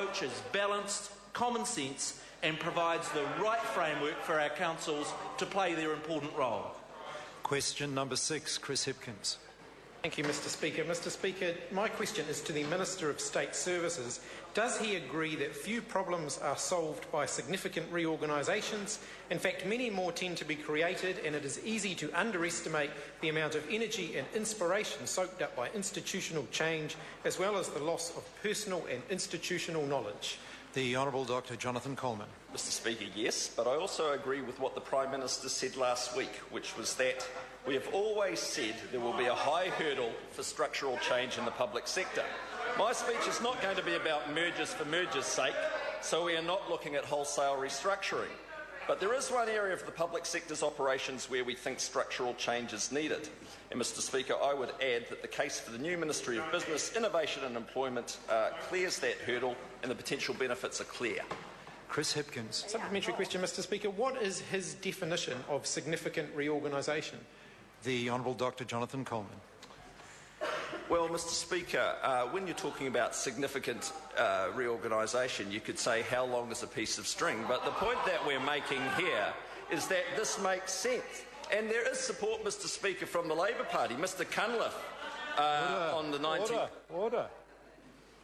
approach is balanced, common sense and provides the right framework for our councils to play their important role. Question number 6, Chris Hipkins. Thank you, Mr Speaker. Mr Speaker, my question is to the Minister of State Services. Does he agree that few problems are solved by significant reorganisations? In fact, many more tend to be created, and it is easy to underestimate the amount of energy and inspiration soaked up by institutional change, as well as the loss of personal and institutional knowledge. The Honourable Dr Jonathan Coleman. Mr Speaker, yes, but I also agree with what the Prime Minister said last week, which was that we have always said there will be a high hurdle for structural change in the public sector. My speech is not going to be about mergers for mergers' sake, so we are not looking at wholesale restructuring. But there is one area of the public sector's operations where we think structural change is needed. And, Mr Speaker, I would add that the case for the new Ministry of Business, Innovation and Employment clears that hurdle and the potential benefits are clear. Chris Hipkins. Supplementary question, Mr Speaker. What is his definition of significant reorganisation? The Honourable Dr Jonathan Coleman. Well, Mr Speaker, when you're talking about significant reorganisation, you could say how long is a piece of string, but the point that we're making here is that this makes sense. And there is support, Mr Speaker, from the Labour Party. Mr Cunliffe on the 19th... Order.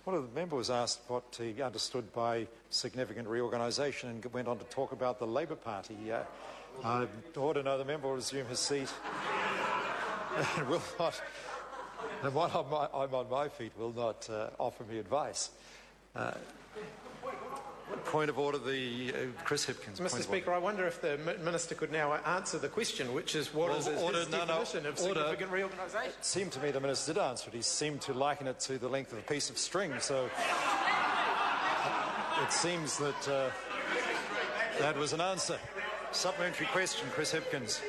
One of the members was asked what he understood by significant reorganisation and went on to talk about the Labour Party. Order, no, the member will resume his seat and will not... And while I'm on my feet, will not offer me advice. Point of order, Chris Hipkins. Mr Speaker, I wonder if the Minister could now answer the question, which is what is his definition of significant reorganisation? It seemed to me the Minister did answer it. He seemed to liken it to the length of a piece of string, so it seems that that was an answer. Supplementary question, Chris Hipkins.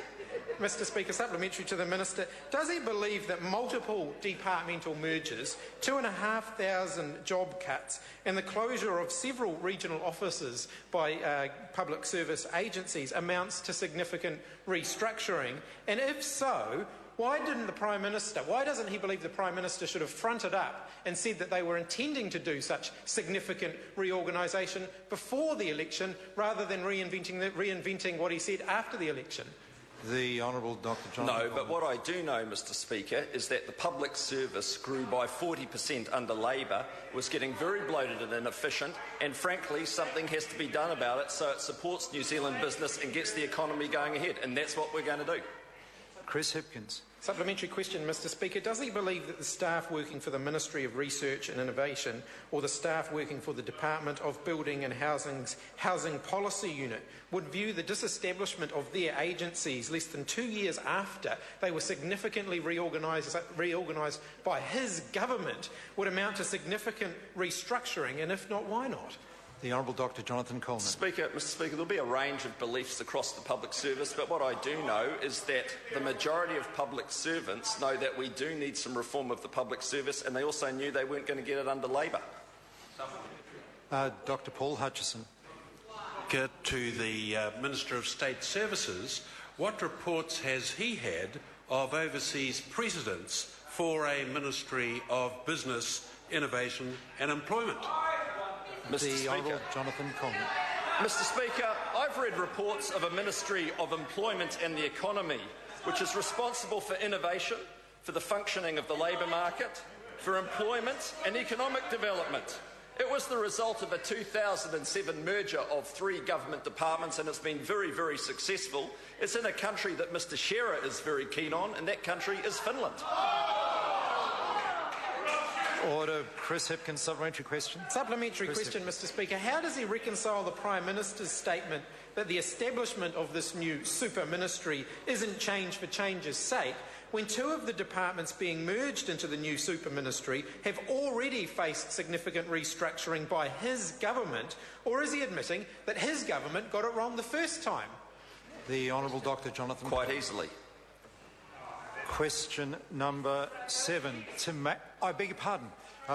Mr Speaker, supplementary to the Minister. Does he believe that multiple departmental mergers, 2,500 job cuts and the closure of several regional offices by public service agencies amounts to significant restructuring? And if so, why doesn't he believe the Prime Minister should have fronted up and said that they were intending to do such significant reorganisation before the election rather than reinventing what he said after the election? The Honourable Dr Jonathan No, but what I do know, Mr Speaker, is that the public service grew by 40% under Labor, was getting very bloated and inefficient, and frankly, something has to be done about it so it supports New Zealand business and gets the economy going ahead, and that's what we're going to do. Chris Hipkins. Supplementary question, Mr Speaker. Does he believe that the staff working for the Ministry of Research and Innovation or the staff working for the Department of Building and Housing's Housing Policy Unit would view the disestablishment of their agencies less than 2 years after they were significantly reorganised by his government would amount to significant restructuring, and if not, why not? The Honourable Dr Jonathan Coleman. Mr Speaker, there will be a range of beliefs across the public service, but what I do know is that the majority of public servants know that we do need some reform of the public service, and they also knew they weren't going to get it under Labor. Dr Paul Hutchison. To the Minister of State Services, what reports has he had of overseas precedents for a Ministry of Business, Innovation and Employment? The Honourable Jonathan Coleman. Mr Speaker, I've read reports of a Ministry of Employment and the Economy which is responsible for innovation, for the functioning of the labour market, for employment and economic development. It was the result of a 2007 merger of 3 government departments, and it's been very, very successful. It's in a country that Mr Shearer is very keen on, and that country is Finland. Order. Chris Hipkins, supplementary question. Supplementary question, Mr Speaker. How does he reconcile the Prime Minister's statement that the establishment of this new super ministry isn't change for change's sake when 2 of the departments being merged into the new super ministry have already faced significant restructuring by his government, or is he admitting that his government got it wrong the first time? The Honourable Dr Jonathan Quite easily. Question number 7. I beg your pardon.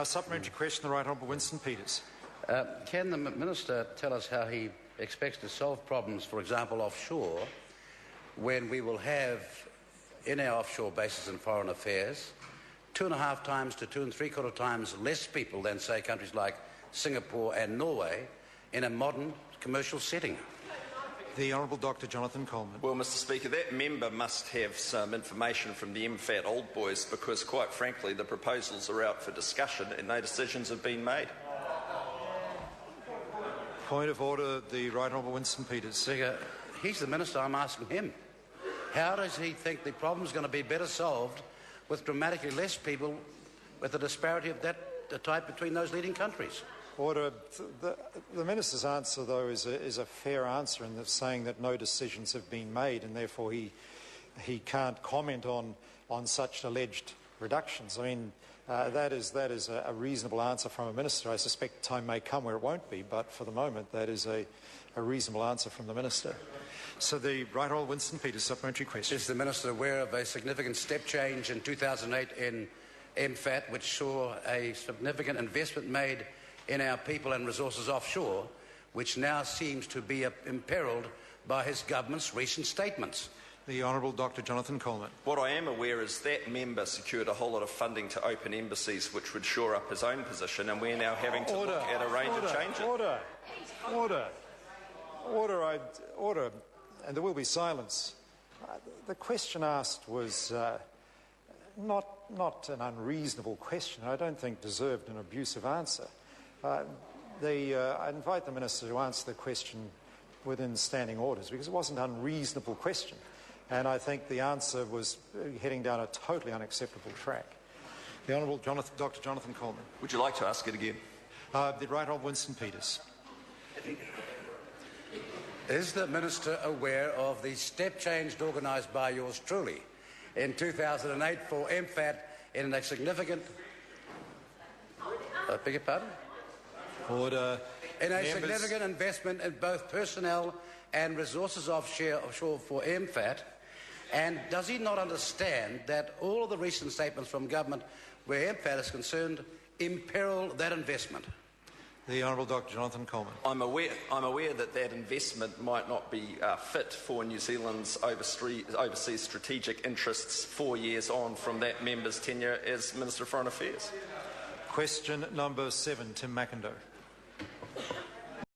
Supplementary question, the Right Honourable Winston Peters. Can the Minister tell us how he expects to solve problems, for example, offshore, when we will have, in our offshore bases and foreign affairs, 2.5 times to 2 3/4 times less people than, say, countries like Singapore and Norway in a modern commercial setting. The Honourable Dr. Jonathan Coleman. Well, Mr. Speaker, that member must have some information from the MFAT old boys because, quite frankly, the proposals are out for discussion and no decisions have been made. Point of order, the Right Honourable Winston Peters. Speaker, he's the Minister. I'm asking him. How does he think the problem's going to be better solved with dramatically less people with a disparity of that type between those leading countries? Order. The Minister's answer, though, is a fair answer in that saying that no decisions have been made and therefore he can't comment on such alleged reductions. I mean, that is a reasonable answer from a Minister. I suspect time may come where it won't be, but for the moment that is a reasonable answer from the Minister. So the Right Honourable Winston Peters, supplementary question. Is the Minister aware of a significant step change in 2008 in MFAT, which saw a significant investment made in our people and resources offshore, which now seems to be imperilled by his government's recent statements? The Honourable Dr. Jonathan Coleman. What I am aware is that member secured a whole lot of funding to open embassies, which would shore up his own position, and we're now having to look at a range of changes. Order. And there will be silence. The question asked was not an unreasonable question. I don't think deserved an abusive answer. I invite the Minister to answer the question within standing orders because it wasn't an unreasonable question. And I think the answer was heading down a totally unacceptable track. The Honourable Dr. Jonathan Coleman. Would you like to ask it again? The Right Honourable Winston Peters. Is the Minister aware of the step change organised by yours truly in 2008 for MFAT in a significant... I beg your pardon? Order. In a significant investment in both personnel and resources offshore for MFAT? And does he not understand that all of the recent statements from government where MFAT is concerned imperil that investment? The Honourable Dr. Jonathan Coleman. I'm aware that investment might not be fit for New Zealand's overseas strategic interests 4 years on from that member's tenure as Minister of Foreign Affairs. Question number 7, Tim McIndoe.